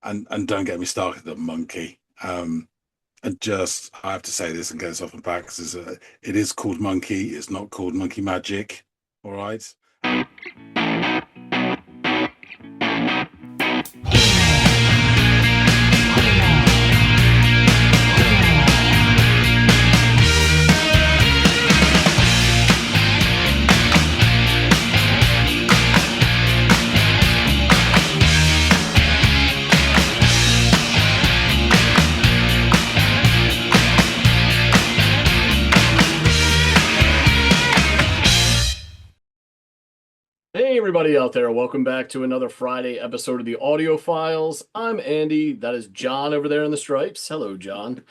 And don't get me started on Monkey. And just I have to say this and get this off my back because it is called Monkey. It's not called Monkey Magic. All right. Hey, everybody out there. Welcome back to another Friday episode of the Audiophiles. I'm Andy. That is John over there in the stripes. Hello, John.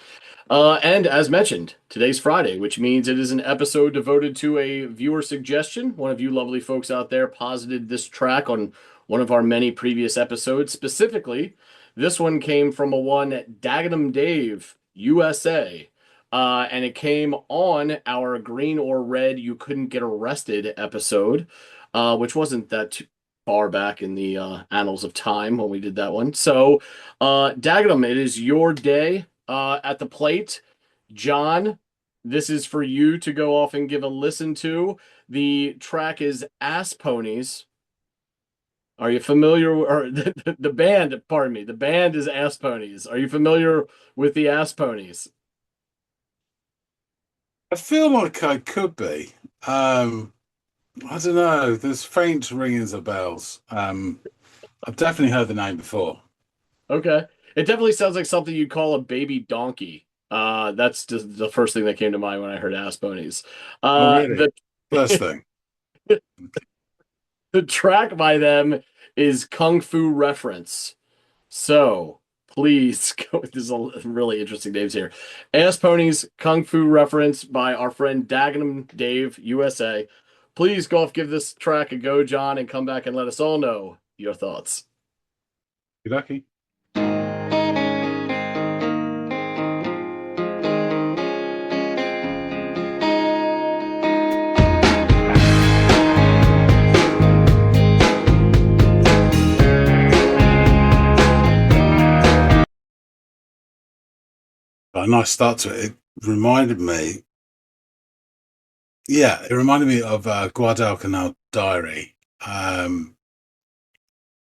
And as mentioned, today's Friday, which means it is an episode devoted to a viewer suggestion. One of you lovely folks out there posited this track on one of our many previous episodes. Specifically, this one came from a one Dagenham Dave, USA. And it came on our Green or Red You Couldn't Get Arrested episode. Which wasn't that too far back in the annals of time when we did that one. So, Dagenham, it is your day at the plate. John, this is for you to go off and give a listen to. The track is Ass Ponies. Are you familiar, or the band, pardon me, the band is Ass Ponies. Are you familiar with the Ass Ponies? I feel like I could be. I don't know. There's faint ringings of bells. I've definitely heard the name before. Okay. It definitely sounds like something you'd call a baby donkey. That's just the first thing that came to mind when I heard Ass Ponies. Oh, really? First thing. The track by them is Kung Fu Reference. So please go. There's a really interesting names here. Ass Ponies, Kung Fu Reference by our friend Dagenham Dave, USA. Please go off, give this track a go, John, and come back and let us all know your thoughts. You lucky? A nice start to it. It reminded me of Guadalcanal Diary.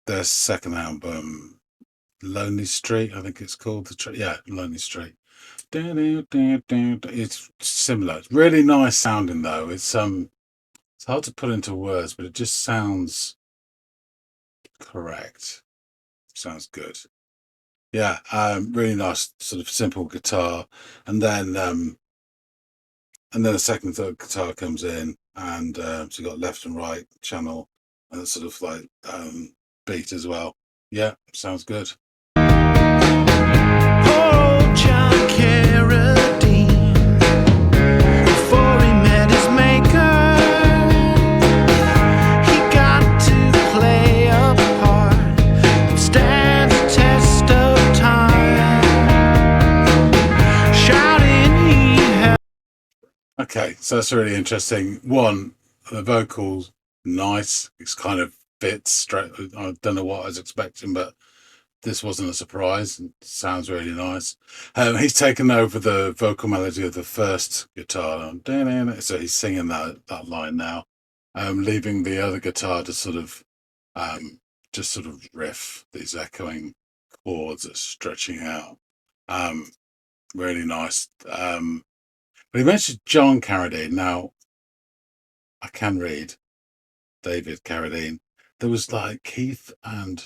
Their second album, Lonely Street, I think it's called. Lonely Street. It's similar. It's really nice sounding though. It's hard to put into words, but it just sounds correct. Sounds good. Yeah, really nice sort of simple guitar, and then a second, third guitar comes in, and so you got left and right channel, and it's sort of like beat as well. Yeah, sounds good. Poor John Carradine, before he met his maker, he got to play a part and stand the test of time. Shouting he had. Okay, so that's really interesting. One, the vocals, nice. It's kind of fits straight. I don't know what I was expecting, but this wasn't a surprise. It sounds really nice. He's taken over the vocal melody of the first guitar, so he's singing that line now, leaving the other guitar to sort of riff these echoing chords that's stretching out. Really nice. But he mentioned John Carradine. Now, I can read David Carradine. There was like Keith and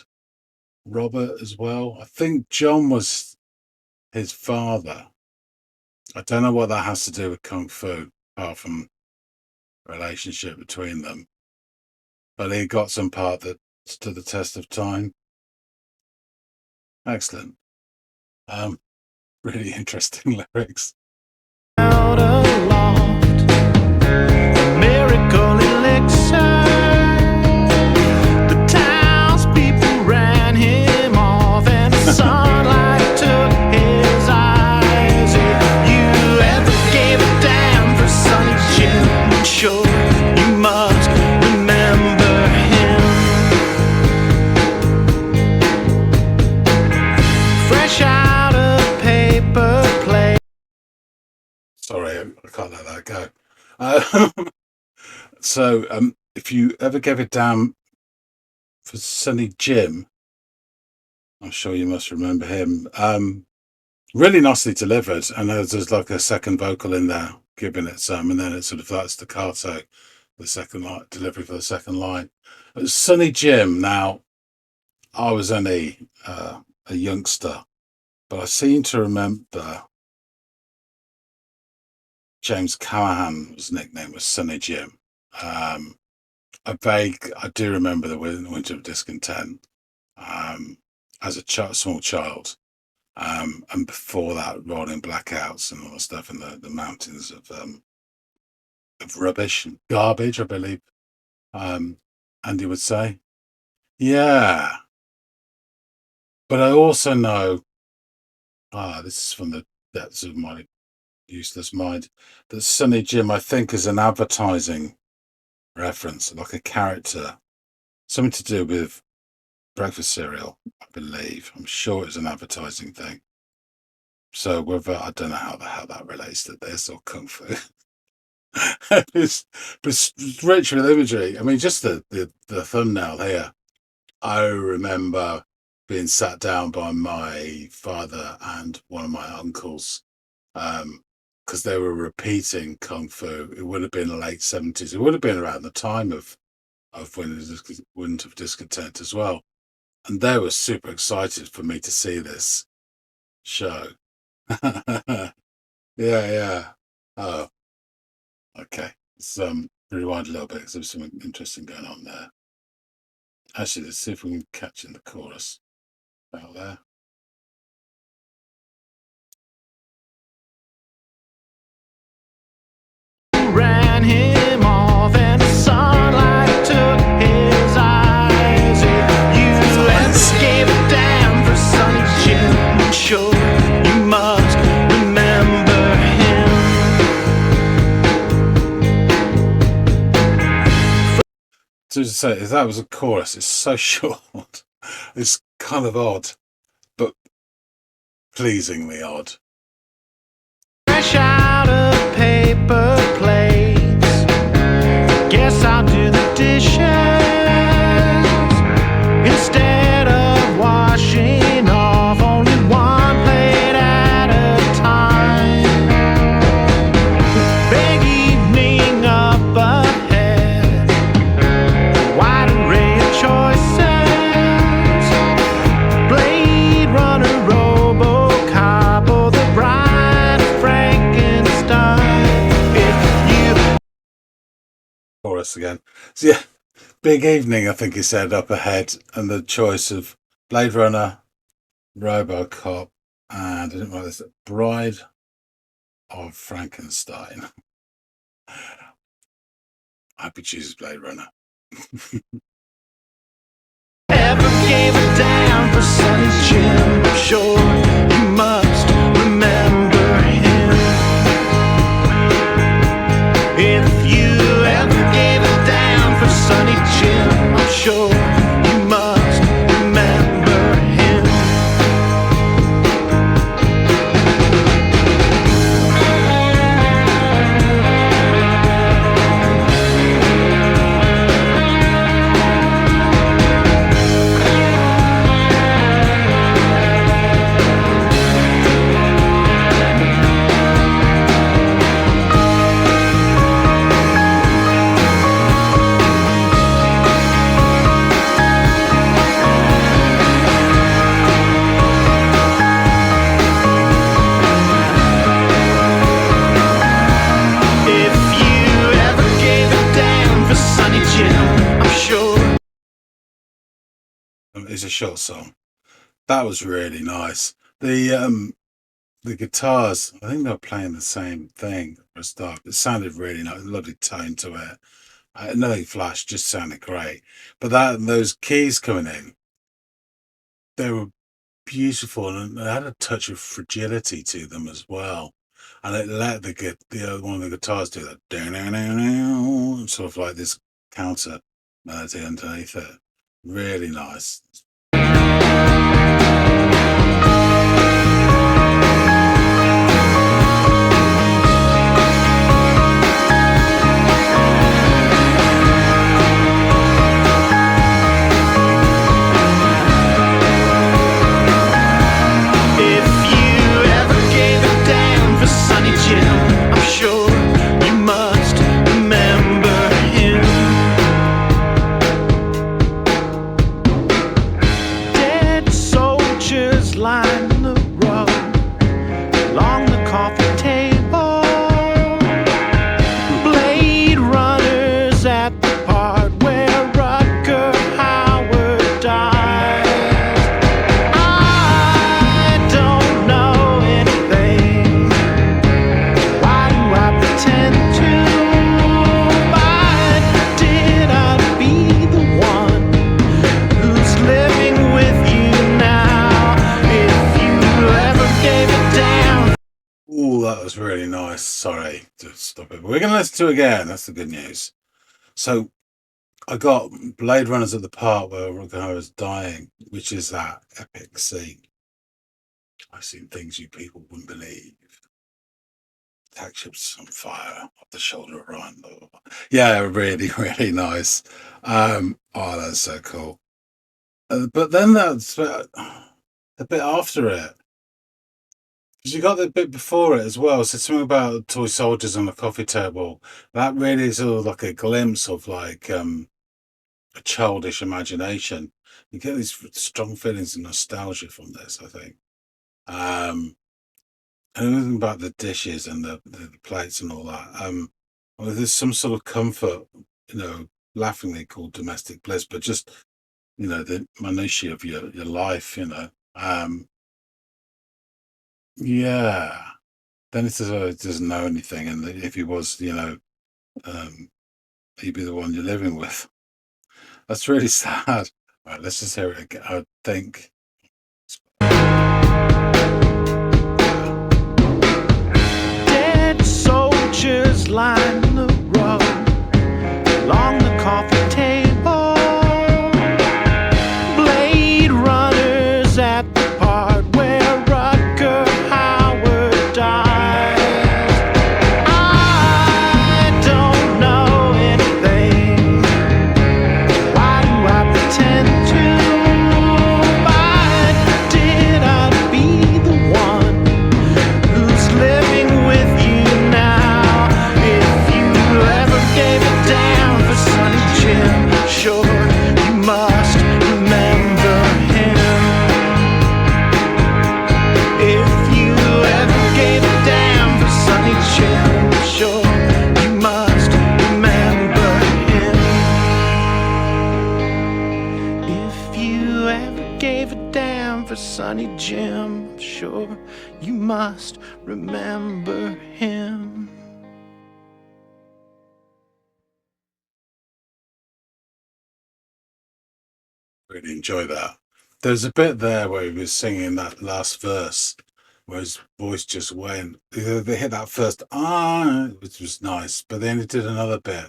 Robert as well. I think John was his father. I don't know what that has to do with Kung Fu, apart from relationship between them. But he got some part that stood the test of time. Excellent. Really interesting lyrics. Out aloft, a miracle elixir. The townspeople ran him off, and the sunlight took his eyes. If you ever gave a damn for Sonny Jim, sure you must remember him. So if you ever gave it down for Sonny Jim, I'm sure you must remember him. Really nicely delivered, and there's like a second vocal in there giving it some, and then it sort of that staccato, the second line delivery for the second line. It was Sonny Jim. Now, I was only a youngster, but I seem to remember James Callahan's nickname was Sonny Jim. I do remember the Winter of Discontent as a small child. And before that, rolling blackouts and all the stuff in the mountains of rubbish and garbage, I believe. Andy would say, yeah. But I also know, this is from the depths of my useless mind, that Sonny Jim, I think, is an advertising reference, like a character, something to do with breakfast cereal, I believe. I'm sure it's an advertising thing. So whether I don't know how the hell that relates to this or kung fu. it's rich with imagery. I mean, just the thumbnail here. I remember being sat down by my father and one of my uncles because they were repeating kung fu. It would have been the late 70s. It would have been around the time of Winter of Discontent as well. And they were super excited for me to see this show. Yeah. Oh, okay. Let's rewind a little bit because there's something interesting going on there. Actually, let's see if we can catch in the chorus out there. Ran him off and the sunlight took his eyes. You let's gave it down for Sonny Jim. I'm sure you must remember him. To say, if that was a chorus, it's so short. It's kind of odd, but pleasingly odd. Fresh out of paper plates. Guess I'll do the dishes instead of washing off only one plate at a time. Big evening up ahead, a wide array of choices. Blade Runner, RoboCop, or the Bride of Frankenstein. If you Chorus again. So yeah, big evening, I think he said, up ahead, and the choice of Blade Runner, RoboCop, and I didn't write this, Bride of Frankenstein. I hope he chooses Blade Runner. ever gave it down for Sonny Jim, I'm sure you must remember him. If you ever gave it down for Sonny Jim, I'm sure you must remember him. If you ever gave it down for Sonny Jim, I'm sure. It's a short song. That was really nice. The guitars, I think they were playing the same thing for a start. It sounded really nice, lovely tone to it. Nothing flash, just sounded great. But those keys coming in, they were beautiful, and they had a touch of fragility to them as well. And it let one of the guitars do that, sort of like this counter melody underneath it. Really nice. nice. Sorry to stop it. But we're going to listen to it again. That's the good news. So I got Blade Runners at the part where Rogar is dying, which is that epic scene. I've seen things you people wouldn't believe. Attack ships on fire off the shoulder of Ryan. Blah, blah, blah. Yeah, really, really nice. Oh, that's so cool. But then that's the bit after it. Because you got the bit before it as well. So something about toy soldiers on the coffee table. That really is sort of like a glimpse of like a childish imagination. You get these strong feelings of nostalgia from this, I think. And everything about the dishes and the plates and all that. Well, there's some sort of comfort, laughingly called domestic bliss, but just the minutiae of your life. Yeah. Then it says, oh, he doesn't know anything, and if he was, he'd be the one you're living with. That's really sad. All right, let's just hear it again. I think. Dead soldiers line the road along the coffee table. Blade runners at the part where Rutger Hauer dies. I don't know anything. Why do I pretend to? Why did I be the one who's living with you now? If you ever gave a damn for Sonny Jim, sure you must remember him. If you ever gave a damn for Sonny Jim, sure you must remember him. If you ever gave a damn for Sonny Jim, sure you must remember him. Really enjoy that. There's a bit there where he was singing that last verse, where his voice just went. They hit that first which was nice, but then he did another bit,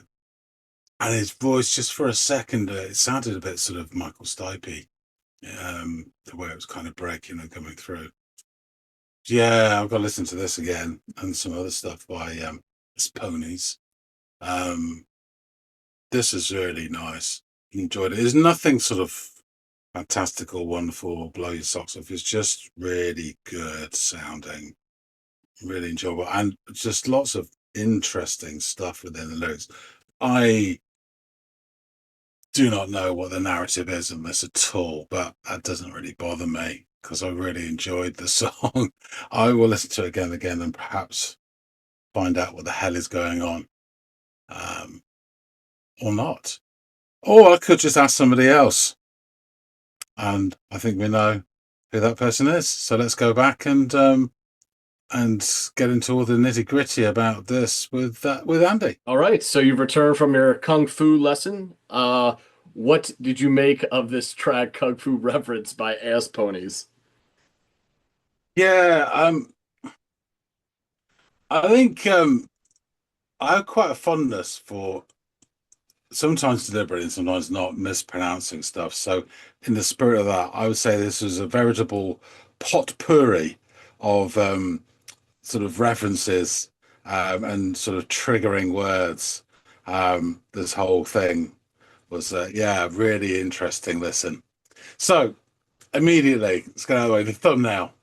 and his voice just for a second, it sounded a bit sort of Michael Stipe, the way it was kind of breaking and coming through. Yeah, I've got to listen to this again and some other stuff by It's Ponies. This is really nice. Enjoyed it. There's nothing sort of fantastical, wonderful, blow your socks off. It's just really good sounding, really enjoyable, and just lots of interesting stuff within the lyrics. I do not know what the narrative is in this at all, but that doesn't really bother me because I really enjoyed the song. I will listen to it again and again and perhaps find out what the hell is going on, or not. Or I could just ask somebody else. And I think we know who that person is. So let's go back and get into all the nitty gritty about this with Andy. All right, so you've returned from your kung fu lesson. What did you make of this track kung fu reference by Ass Ponies? Yeah, I think I have quite a fondness for sometimes deliberate and sometimes not mispronouncing stuff. So, in the spirit of that, I would say this was a veritable potpourri of sort of references and sort of triggering words. This whole thing was, really interesting listen. So, immediately, let's get out of the way. The thumbnail,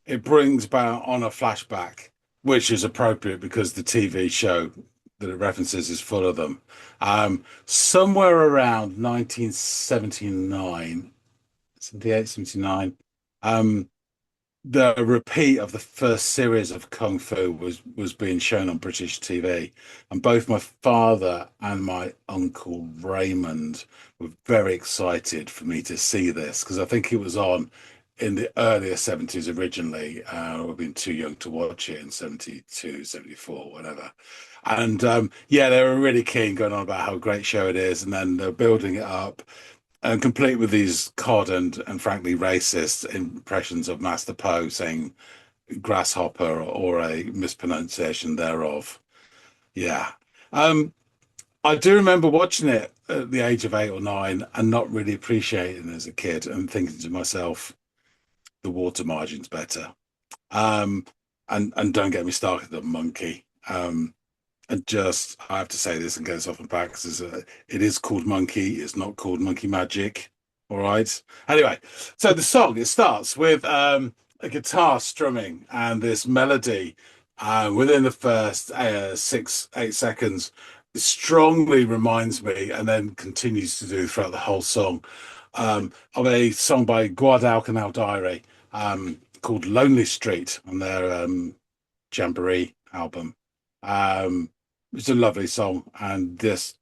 it brings about on a flashback, which is appropriate because the TV show that it references is full of them. Somewhere around 1979, 78, 79, the repeat of the first series of Kung Fu was being shown on British TV, and both my father and my uncle Raymond were very excited for me to see this because I think it was on in the earlier 70s originally. I've been too young to watch it in 72, 74, whatever. And they were really keen going on about how great show it is, and then they're building it up and complete with these cod and frankly racist impressions of Master Po saying grasshopper or a mispronunciation thereof. Yeah. Um, I do remember watching it at the age of 8 or 9 and not really appreciating it as a kid and thinking to myself, the water margin's better. Um, and don't get me started on Monkey. And just I have to say this and get this off my back because it is called Monkey. It's not called Monkey Magic. All right. Anyway, so the song it starts with a guitar strumming and this melody. Within the first 6 8 seconds, it strongly reminds me, and then continues to do throughout the whole song, of a song by Guadalcanal Diary called "Lonely Street" on their Jamboree album. Um, it's a lovely song, and this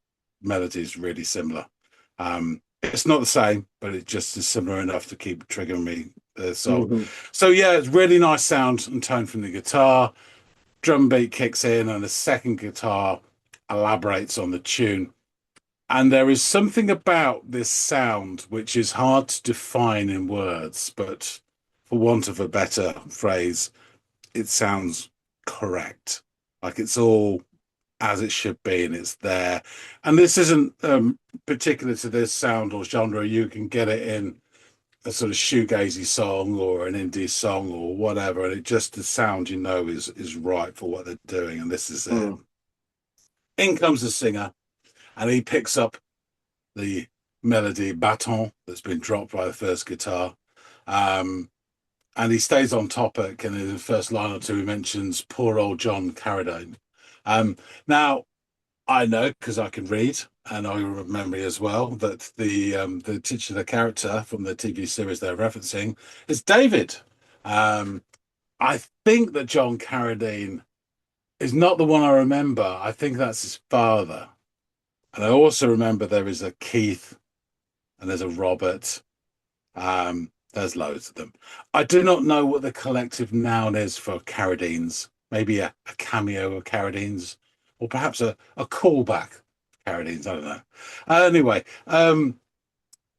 melody is really similar. It's not the same, but it just is similar enough to keep triggering me. Mhm. So yeah, it's really nice sound and tone from the guitar. Drum beat kicks in, and the second guitar elaborates on the tune. And there is something about this sound which is hard to define in words, but for want of a better phrase, it sounds correct. Like it's all as it should be and it's there. And this isn't particular to this sound or genre. You can get it in a sort of shoegazy song or an indie song or whatever, and it just the sound is right for what they're doing, and this is it. In comes the singer, and he picks up the melody baton that's been dropped by the first guitar. And he stays on topic, and in the first line or two, he mentions poor old John Carradine. Now, I know because I can read, and I remember as well that the titular character from the TV series they're referencing is David. Um, I think that John Carradine is not the one I remember. I think that's his father, and I also remember there is a Keith and there's a Robert. There's loads of them. I do not know what the collective noun is for Carradines. Maybe a cameo of Carradines, or perhaps a callback Carradines. I don't know. Anyway, from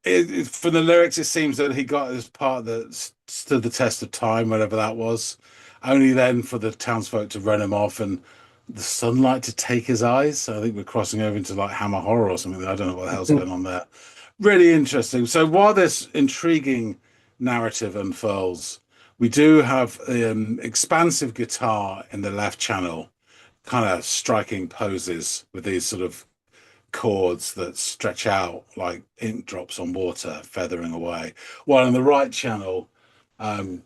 the lyrics, it seems that he got his part that stood the test of time, whatever that was. Only then for the townsfolk to run him off and the sunlight to take his eyes. So I think we're crossing over into like Hammer Horror or something. I don't know what the hell's going on there. Really interesting. So while this intriguing narrative unfurls, we do have expansive guitar in the left channel, kind of striking poses with these sort of chords that stretch out like ink drops on water, feathering away. While in the right channel, um,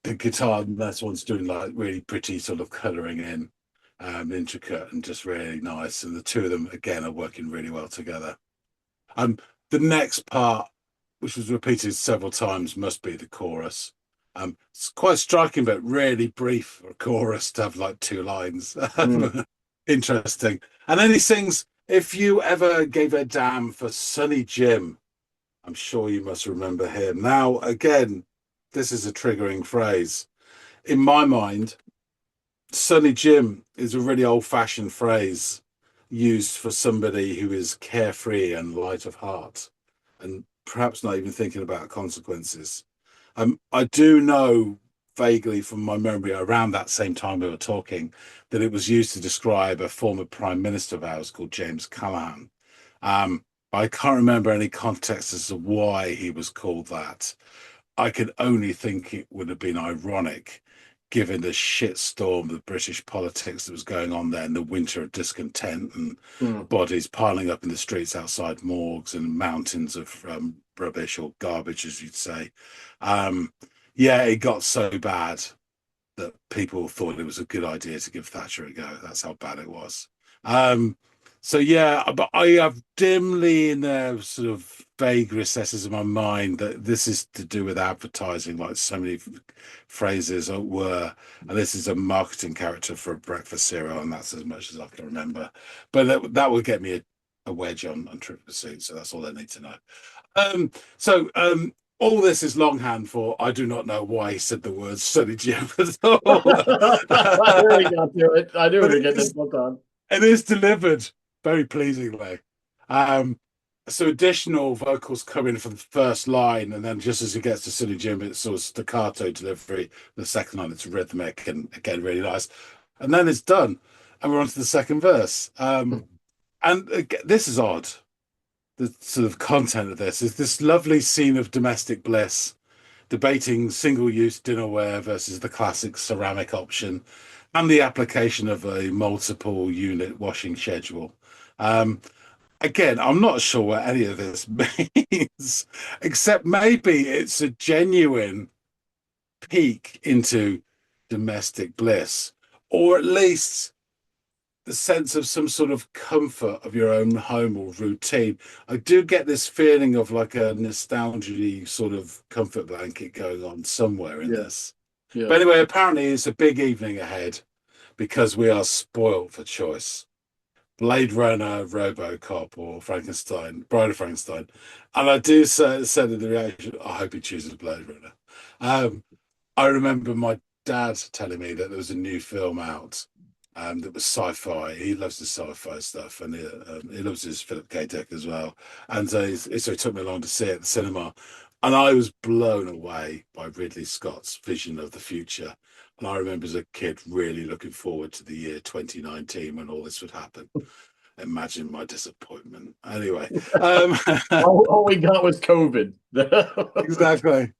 the guitar, that's one's doing like really pretty sort of coloring in, intricate and just really nice. And the two of them again are working really well together. Um, the next part, which was repeated several times, must be the chorus. It's quite striking, but really brief for a chorus to have like 2 lines. Interesting. And then he sings, "If you ever gave a damn for Sonny Jim." I'm sure you must remember him. Now, again, this is a triggering phrase. In my mind, Sonny Jim is a really old-fashioned phrase used for somebody who is carefree and light of heart and perhaps not even thinking about consequences. I do know vaguely from my memory around that same time we were talking that it was used to describe a former prime minister of ours called James Callaghan. I can't remember any context as to why he was called that. I could only think it would have been ironic given the shitstorm of British politics that was going on there in the winter of discontent and bodies piling up in the streets outside morgues and mountains of rubbish or garbage, as you'd say. Yeah, it got so bad that people thought it was a good idea to give Thatcher a go. That's how bad it was. So yeah, but I have dimly in the sort of vague recesses of my mind that this is to do with advertising, like so many phrases were, and this is a marketing character for a breakfast cereal, and that's as much as I can remember. But that would get me a wedge on Triple Pursuit, so that's all I need to know. All this is longhand for I do not know why he said the words Sonny Jim at all. I really got to it. I knew we But were it getting is, this book on. it is delivered very pleasingly. so additional vocals come in for the first line, and then just as it gets to Silly Jim, it's sort of staccato delivery. The second line, it's rhythmic and again really nice, and then it's done, and we're on to the second verse. And this is odd. The sort of content of this is this lovely scene of domestic bliss, debating single-use dinnerware versus the classic ceramic option, and the application of a multiple unit washing schedule. Um, Again, I'm not sure what any of this means, except maybe it's a genuine peek into domestic bliss, or at least the sense of some sort of comfort of your own home or routine. I do get this feeling of like a nostalgia sort of comfort blanket going on somewhere in Yeah. this. Yeah. But anyway, apparently it's a big evening ahead because we are spoiled for choice. Blade Runner, RoboCop, or Frankenstein, Bride of Frankenstein. And I do say, said in the reaction, I hope he chooses Blade Runner. Um, I remember my dad telling me that there was a new film out that was sci-fi. He loves the sci-fi stuff, and he loves his Philip K. Dick as well. And so he took me along to see it at the cinema, and I was blown away by Ridley Scott's vision of the future. And I remember as a kid really looking forward to the year 2019 when all this would happen. Imagine my disappointment. Anyway, All we got was COVID. exactly.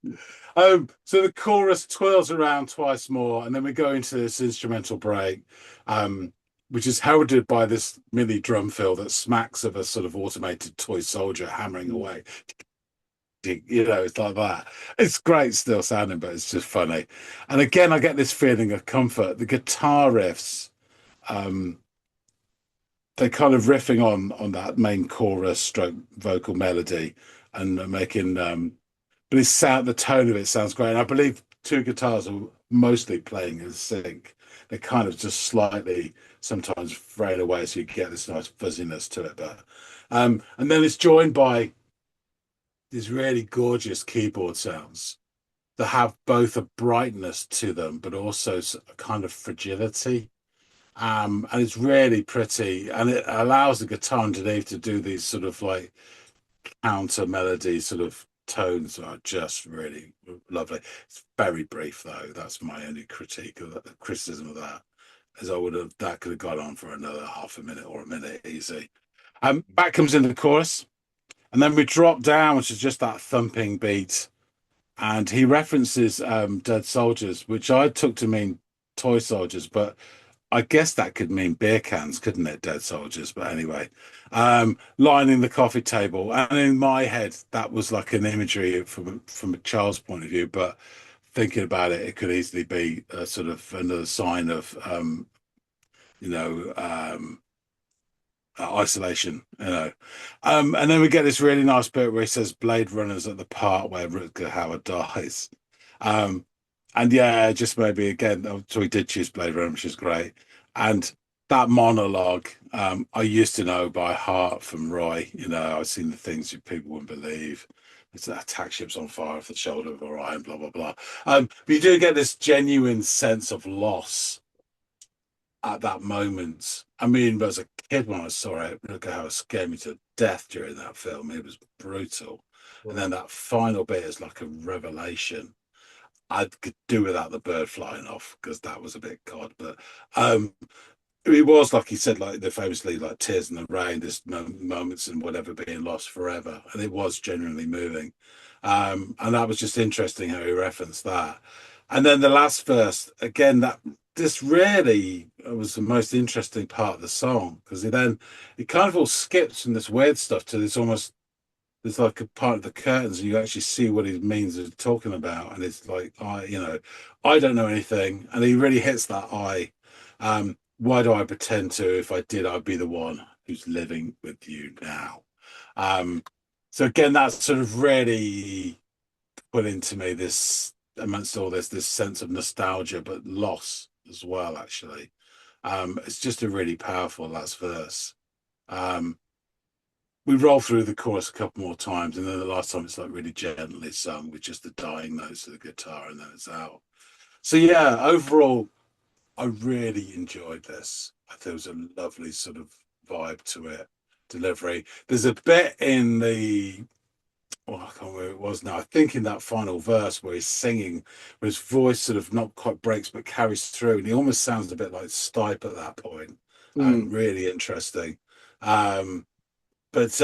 So the chorus twirls around twice more, and then we go into this instrumental break, which is heralded by this mini drum fill that smacks of a sort of automated toy soldier hammering away. You know, it's like that. It's great still sounding, but it's just funny. And again, I get this feeling of comfort. The guitar riffs, um, they're kind of riffing on that main chorus stroke vocal melody and making but the tone of it sounds great. And I believe two guitars are mostly playing in sync. They kind of just slightly sometimes fraying away, so you get this nice fuzziness to it. But and then it's joined by these really gorgeous keyboard sounds that have both a brightness to them, but also a kind of fragility. And it's really pretty, and it allows the guitar underneath to do these sort of like counter melody sort of tones that are just really lovely. It's very brief though. That's my only critique of that, criticism of that, as I would have that could have gone on for another half a minute or a minute easy. Back comes into the chorus, and then we drop down, which is just that thumping beat, and he references dead soldiers, which I took to mean toy soldiers, but I guess that could mean beer cans, couldn't it? Dead soldiers. But anyway, lining the coffee table. And in my head, that was like an imagery from a child's point of view. But thinking about it, it could easily be a sort of another sign of, you know, isolation, you know. And then we get this really nice bit where he says Blade Runner's at the part where Rutger Hauer dies. Um, and yeah, just maybe again, so we did choose Blade Runner, which is great. And that monologue, I used to know by heart from Roy. You know, I've seen the things you people wouldn't believe. It's that attack ships on fire off the shoulder of Orion, blah blah blah. But you do get this genuine sense of loss at that moment. I mean, as a kid when I saw it, look how it scared me to death during that film. It was brutal. And then that final bit is like a revelation. I could do without the bird flying off because that was a bit god. But it was like he said, like the famously like tears in the rain, this moments and whatever being lost forever. And it was genuinely moving. And that was just interesting how he referenced that. And then the last verse, again, that this really was the most interesting part of the song because it kind of all skips from this weird stuff to this almost there's like a part of the curtains and you actually see what he means of talking about. And it's like, I don't know anything. And he really hits that eye. Why do I pretend to? If I did, I'd be the one who's living with you now. So again, that's sort of really put into me this amongst all this sense of nostalgia, but loss as well, actually. It's just a really powerful last verse. We roll through the chorus a couple more times, and then the last time it's like really gently sung with just the dying notes of the guitar, and then it's out. So yeah, overall, I really enjoyed this. I thought it was a lovely sort of vibe to it. delivery. There's a bit in the I can't remember who it was now. I think in that final verse where he's singing, where his voice sort of not quite breaks but carries through, and he almost sounds a bit like Stipe at that point. Really interesting. But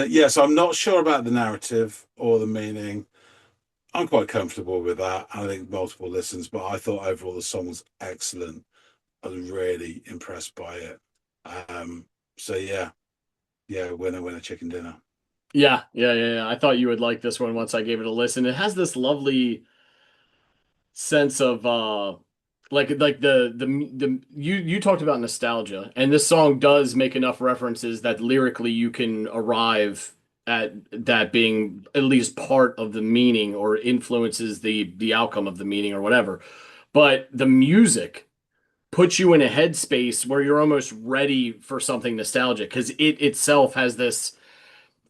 yeah, so I'm not sure about the narrative or the meaning. I'm quite comfortable with that. I think multiple listens, but I thought overall the song was excellent. I was really impressed by it. So yeah, winner, chicken dinner. Yeah. I thought you would like this one once I gave it a listen. It has this lovely sense of like the you talked about nostalgia, and this song does make enough references that lyrically you can arrive at that being at least part of the meaning or influences the outcome of the meaning or whatever. But the music puts you in a headspace where you're almost ready for something nostalgic because it itself has this,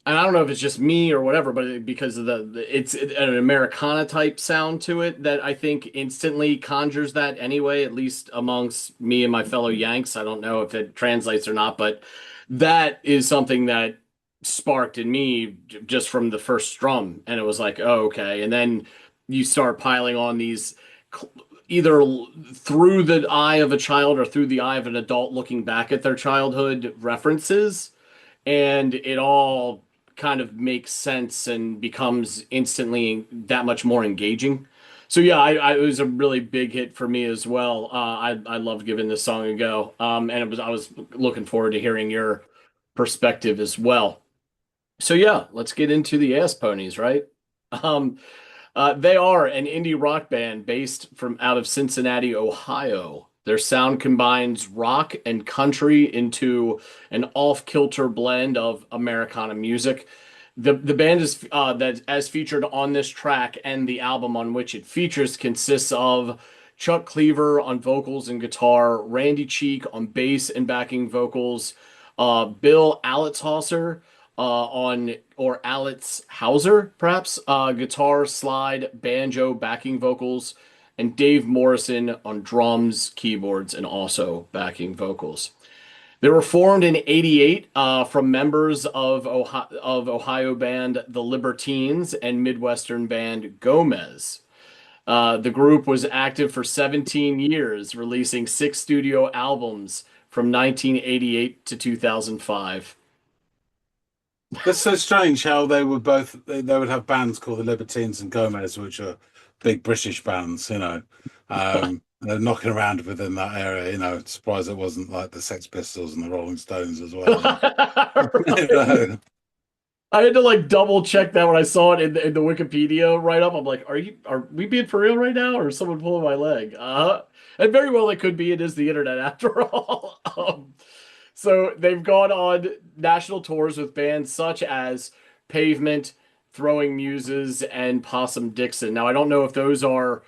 and I don't know if it's just me or whatever, but because of it's an Americana type sound to it that I think instantly conjures that anyway, at least amongst me and my fellow Yanks. I don't know if it translates or not, but that is something that sparked in me just from the first strum. And it was like, oh, okay. And then you start piling on these either through the eye of a child or through the eye of an adult looking back at their childhood references, and it all kind of makes sense and becomes instantly that much more engaging. So yeah, it was a really big hit for me as well. I loved giving this song a go, and I was looking forward to hearing your perspective as well. So yeah, let's get into the Ass Ponies, right? Um, they are an indie rock band based from out of Cincinnati, Ohio. Their sound combines rock and country into an off-kilter blend of Americana music. The band is that as featured on this track and the album on which it features consists of Chuck Cleaver on vocals and guitar, Randy Cheek on bass and backing vocals, Bill Alitzhauser on or Alex Hauser, perhaps, guitar, slide, banjo, backing vocals, and Dave Morrison on drums, keyboards, and also backing vocals. They were formed in '88 from members of Ohio band The Libertines and Midwestern band Gomez. The group was active for 17 years, releasing 6 studio albums from 1988 to 2005. That's so strange how they would both they would have bands called the Libertines and Gomez, which are big British bands, they're knocking around within that area, surprised it wasn't like the Sex Pistols and the Rolling Stones as well. You Right. know? I had to like double check that when I saw it in the Wikipedia write up. I'm like, are we being for real right now, or is someone pulling my leg? And very well it could be. It is the internet after all. So they've gone on national tours with bands such as Pavement, Throwing Muses, and Possum Dixon. Now I don't know if those are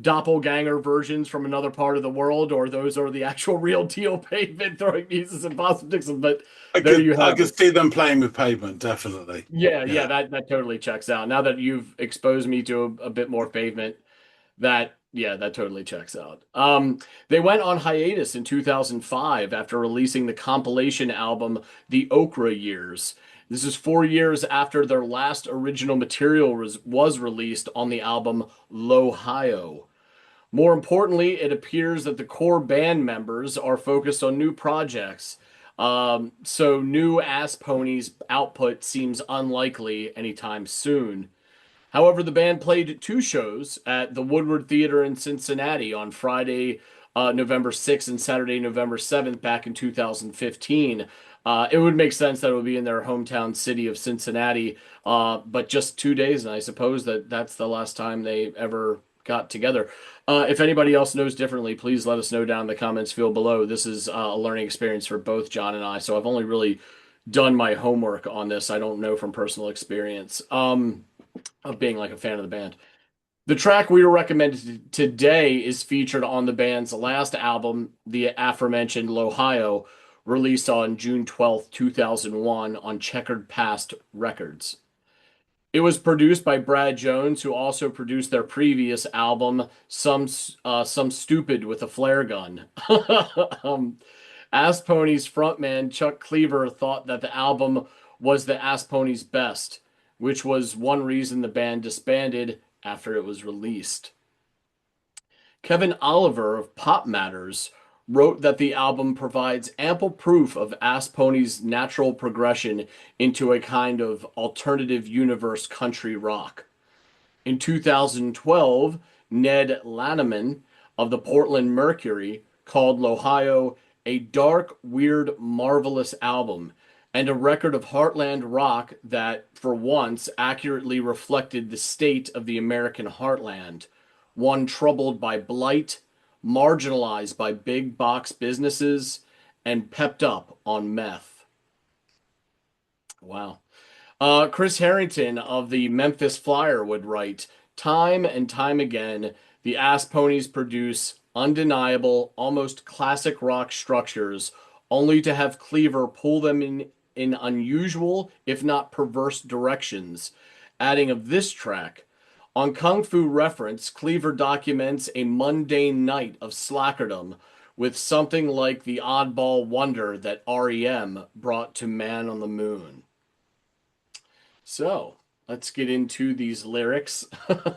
doppelganger versions from another part of the world, or those are the actual real deal Pavement, Throwing Muses, and Possum Dixon. But there you I have could it. see them playing with Pavement, definitely. Yeah, Yeah. that totally checks out. Now that you've exposed me to a bit more Pavement, that totally checks out. They went on hiatus in 2005 after releasing the compilation album The Okra Years. This is 4 years after their last original material was released on the album L'Ohio. More importantly, it appears that the core band members are focused on new projects. So new Ass Ponies output seems unlikely anytime soon. However, the band played 2 shows at the Woodward Theater in Cincinnati on Friday, November 6th and Saturday, November 7th, back in 2015. It would make sense that it would be in their hometown city of Cincinnati, but just 2 days, and I suppose that's the last time they ever got together. If anybody else knows differently, please let us know down in the comments field below. This is a learning experience for both John and I, so I've only really done my homework on this. I don't know from personal experience. Of being like a fan of the band. The track we recommended today is featured on the band's last album, the aforementioned L'Ohio, released on June 12th, 2001 on Checkered Past Records. It was produced by Brad Jones, who also produced their previous album, Some Stupid with a Flare Gun. um, Ass Pony's frontman Chuck Cleaver thought that the album was the Ass Ponies' best, which was one reason the band disbanded after it was released. Kevin Oliver of Pop Matters wrote that the album provides ample proof of Ass Pony's natural progression into a kind of alternative universe country rock. In 2012, Ned Lanneman of the Portland Mercury called L'Ohio a dark, weird, marvelous album and a record of heartland rock that, for once, accurately reflected the state of the American heartland, one troubled by blight, marginalized by big box businesses, and pepped up on meth. Wow. Chris Harrington of the Memphis Flyer would write, time and time again, the Ass Ponies produce undeniable, almost classic rock structures, only to have Cleaver pull them in unusual, if not perverse directions. Adding of this track, on Kung Fu Reference, Cleaver documents a mundane night of slackerdom with something like the oddball wonder that REM brought to Man on the Moon. So let's get into these lyrics,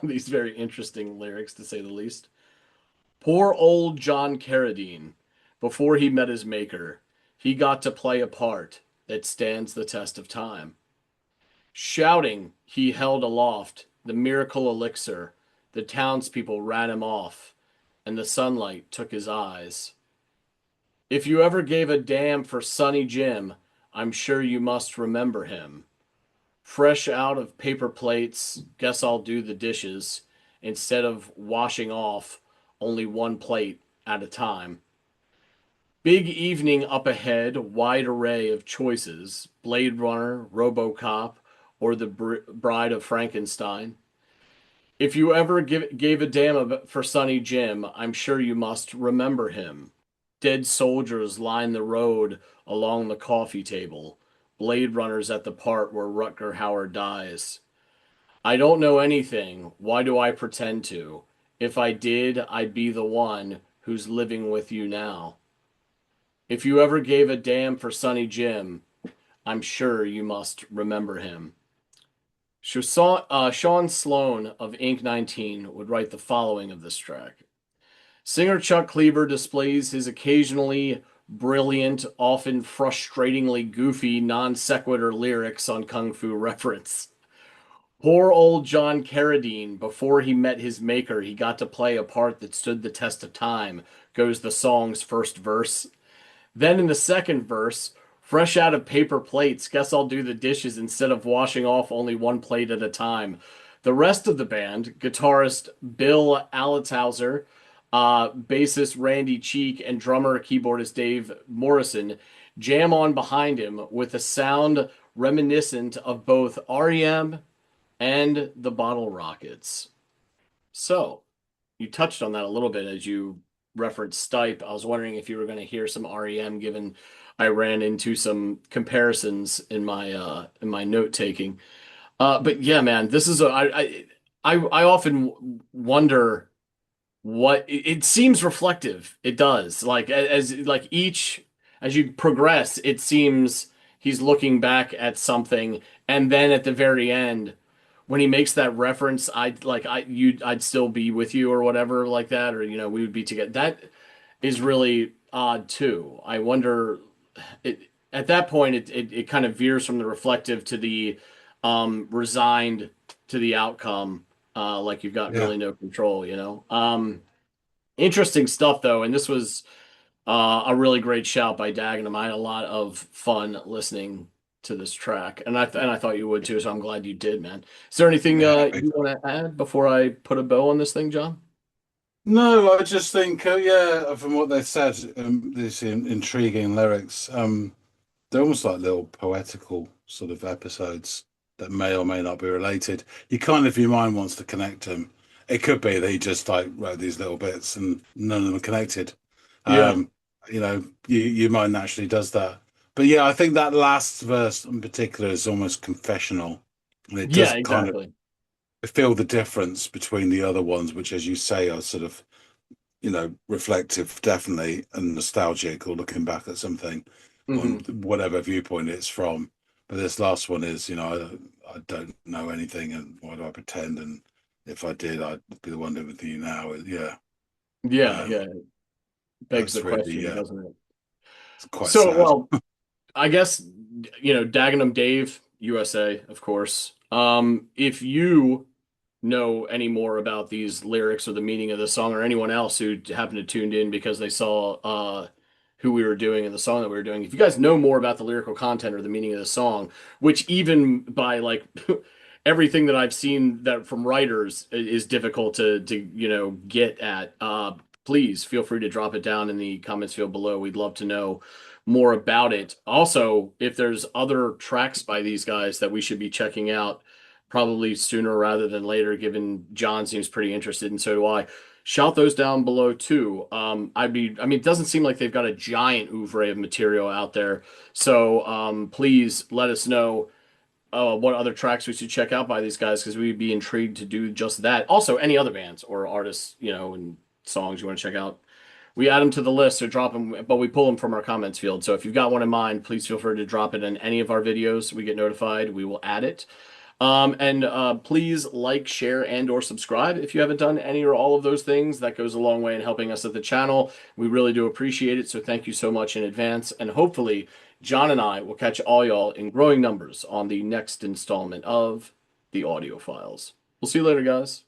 these very interesting lyrics to say the least. Poor old John Carradine, before he met his maker, he got to play a part that stands the test of time. Shouting, he held aloft the miracle elixir, the townspeople ran him off, and the sunlight took his eyes. If you ever gave a damn for Sonny Jim, I'm sure you must remember him. Fresh out of paper plates, guess I'll do the dishes instead of washing off only one plate at a time. Big evening up ahead, wide array of choices Blade Runner, Robocop, or The Bride of Frankenstein. If you ever gave a damn for Sonny Jim, I'm sure you must remember him. Dead soldiers line the road along the coffee table. Blade Runner's at the part where Rutger Hauer dies. I don't know anything. Why do I pretend to? If I did, I'd be the one who's living with you now. If you ever gave a damn for Sonny Jim, I'm sure you must remember him. Sean Sloan of Ink 19 would write the following of this track. Singer Chuck Cleaver displays his occasionally brilliant, often frustratingly goofy non sequitur lyrics on Kung Fu Reference. Poor old John Carradine, before he met his maker, he got to play a part that stood the test of time, goes the song's first verse. Then in the second verse, fresh out of paper plates, guess I'll do the dishes instead of washing off only one plate at a time. The rest of the band, guitarist Bill Alitzhauser, bassist Randy Cheek, and drummer keyboardist Dave Morrison, jam on behind him with a sound reminiscent of both REM and the Bottle Rockets. So, you touched on that a little bit as you referenced Stipe. I was wondering if you were going to hear some REM, given I ran into some comparisons in my note taking. But yeah, man, this is I often wonder what it seems reflective. It does. Like as you progress, it seems he's looking back at something, and then at the very end, when he makes that reference, I'd still be with you or whatever like that, or we would be together. That is really odd too. I wonder it at that point it kind of veers from the reflective to the resigned to the outcome, like you've got really no control. Interesting stuff though, and this was a really great shout by Dagenham. I had a lot of fun listening to this track, and I thought you would too, so I'm glad you did, man. Is there anything you want to add before I put a bow on this thing, John? No, I just think, from what they said, these intriguing lyrics, they're almost like little poetical sort of episodes that may or may not be related. You kind of, if your mind wants to connect them, it could be that he just wrote these little bits and none of them are connected. Yeah. Your mind naturally does that. But yeah, I think that last verse in particular is almost confessional. And it does kind of feel the difference between the other ones, which, as you say, are sort of, reflective, definitely, and nostalgic, or looking back at something on whatever viewpoint it's from. But this last one is, I don't know anything, and why do I pretend? And if I did, I'd be the one doing with you now. Yeah, Yeah, um, yeah. Begs the that's really, question, yeah, doesn't it? it's quite So, sad. well, I guess Dagenham Dave, USA, of course. If you know any more about these lyrics or the meaning of the song, or anyone else who happened to tuned in because they saw who we were doing and the song that we were doing, if you guys know more about the lyrical content or the meaning of the song, which even by like everything that I've seen that from writers is difficult to get at, please feel free to drop it down in the comments field below. We'd love to know more about it. Also, if there's other tracks by these guys that we should be checking out, probably sooner rather than later, given John seems pretty interested, and so do I. Shout those down below too. I mean, it doesn't seem like they've got a giant oeuvre of material out there. So please let us know what other tracks we should check out by these guys, because we'd be intrigued to do just that. Also, any other bands or artists, and songs you want to check out, we add them to the list or drop them, but we pull them from our comments field. So if you've got one in mind, please feel free to drop it in any of our videos. We get notified. We will add it. And please like, share, and or subscribe if you haven't done any or all of those things. That goes a long way in helping us at the channel. We really do appreciate it. So thank you so much in advance. And hopefully, John and I will catch all y'all in growing numbers on the next installment of the Audio Files. We'll see you later, guys.